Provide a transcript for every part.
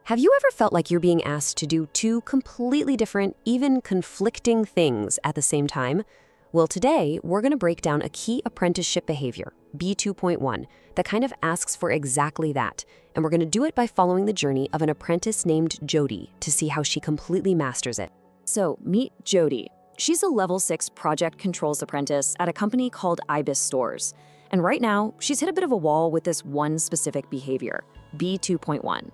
Have you ever felt like you're being asked to do two completely different, even conflicting things at the same time? Well, today, we're going to break down a key apprenticeship behavior, B2.1, that kind of asks for exactly that. And we're going to do it by following the journey of an apprentice named Jody to see how she completely masters it. So, meet Jody. She's a level 6 project controls apprentice at a company called Ibis Stores. And right now, she's hit a bit of a wall with this one specific behavior, B2.1.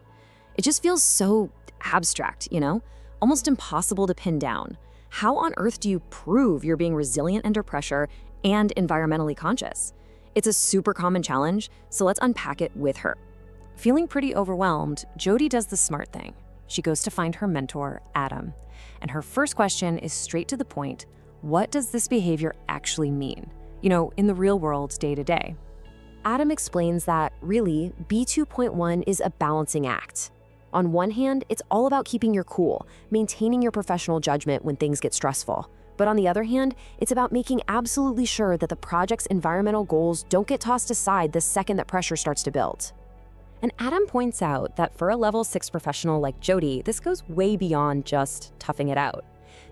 It just feels so abstract, almost impossible to pin down. How on earth do you prove you're being resilient under pressure and environmentally conscious? It's a super common challenge, so let's unpack it with her. Feeling pretty overwhelmed, Jody does the smart thing. She goes to find her mentor, Adam. And her first question is straight to the point. What does this behavior actually mean? In the real world, day to day. Adam explains that, really, B2.1 is a balancing act. On one hand, it's all about keeping your cool, maintaining your professional judgment when things get stressful. But on the other hand, it's about making absolutely sure that the project's environmental goals don't get tossed aside the second that pressure starts to build. And Adam points out that for a level 6 professional like Jody, this goes way beyond just toughing it out.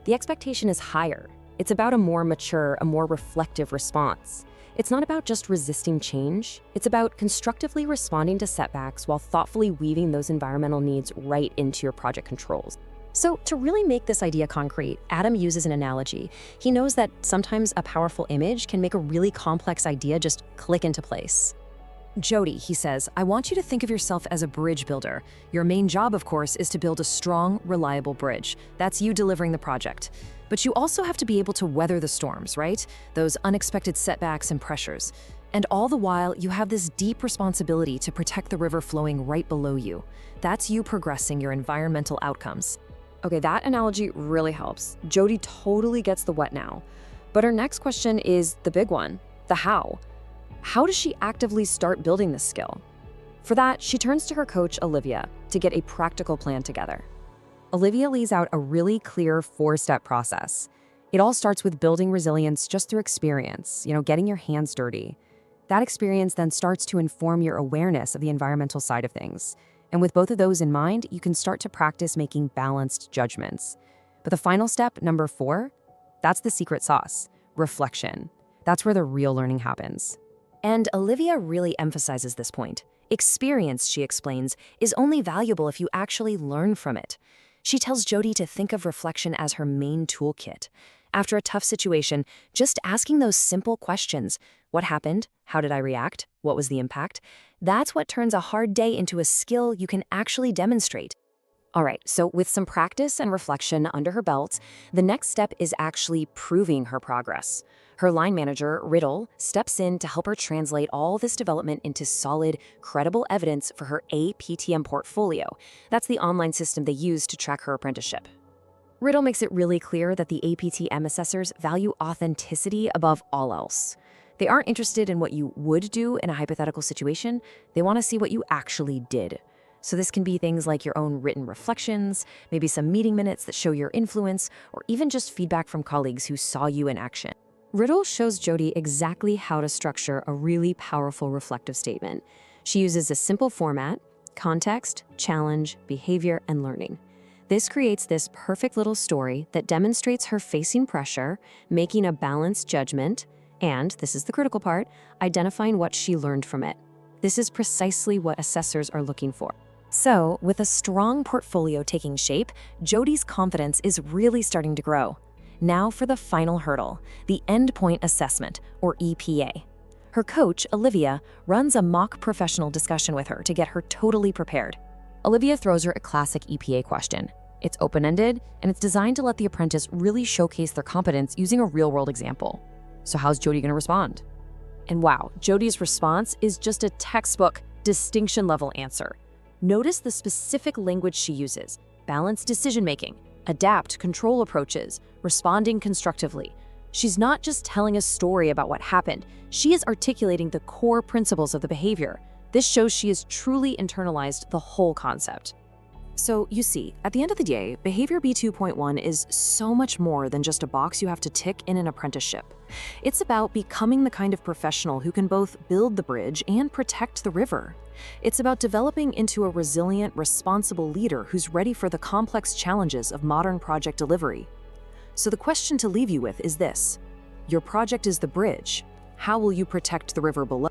The expectation is higher. It's about a more mature, a more reflective response. It's not about just resisting change. It's about constructively responding to setbacks while thoughtfully weaving those environmental needs right into your project controls. So to really make this idea concrete, Adam uses an analogy. He knows that sometimes a powerful image can make a really complex idea just click into place. Jody, he says, I want you to think of yourself as a bridge builder. Your main job, of course, is to build a strong, reliable bridge. That's you delivering the project. But you also have to be able to weather the storms, right? Those unexpected setbacks and pressures. And all the while, you have this deep responsibility to protect the river flowing right below you. That's you progressing your environmental outcomes. Okay, that analogy really helps. Jody totally gets the what now. But her next question is the big one, the how. How does she actively start building this skill? For that, she turns to her coach, Olivia, to get a practical plan together. Olivia lays out a really clear 4-step process. It all starts with building resilience just through experience, getting your hands dirty. That experience then starts to inform your awareness of the environmental side of things. And with both of those in mind, you can start to practice making balanced judgments. But the final step, number 4, that's the secret sauce, reflection. That's where the real learning happens. And Olivia really emphasizes this point. Experience, she explains, is only valuable if you actually learn from it. She tells Jody to think of reflection as her main toolkit. After a tough situation, just asking those simple questions, what happened? How did I react? What was the impact? That's what turns a hard day into a skill you can actually demonstrate. All right, so with some practice and reflection under her belt, the next step is actually proving her progress. Her line manager, Riddle, steps in to help her translate all this development into solid, credible evidence for her APTM portfolio. That's the online system they use to track her apprenticeship. Riddle makes it really clear that the APTM assessors value authenticity above all else. They aren't interested in what you would do in a hypothetical situation. They want to see what you actually did. So this can be things like your own written reflections, maybe some meeting minutes that show your influence, or even just feedback from colleagues who saw you in action. Riddle shows Jody exactly how to structure a really powerful reflective statement. She uses a simple format: context, challenge, behavior, and learning. This creates this perfect little story that demonstrates her facing pressure, making a balanced judgment, and, this is the critical part, identifying what she learned from it. This is precisely what assessors are looking for. So, with a strong portfolio taking shape, Jody's confidence is really starting to grow. Now for the final hurdle, the endpoint assessment, or EPA. Her coach, Olivia, runs a mock professional discussion with her to get her totally prepared. Olivia throws her a classic EPA question. It's open-ended, and it's designed to let the apprentice really showcase their competence using a real-world example. So how's Jody going to respond? And wow, Jody's response is just a textbook, distinction-level answer. Notice the specific language she uses: balanced decision-making, adapt control approaches, responding constructively. She's not just telling a story about what happened, she is articulating the core principles of the behavior. This shows she has truly internalized the whole concept. So, you see, at the end of the day, Behavior B2.1 is so much more than just a box you have to tick in an apprenticeship. It's about becoming the kind of professional who can both build the bridge and protect the river. It's about developing into a resilient, responsible leader who's ready for the complex challenges of modern project delivery. So the question to leave you with is this: your project is the bridge. How will you protect the river below?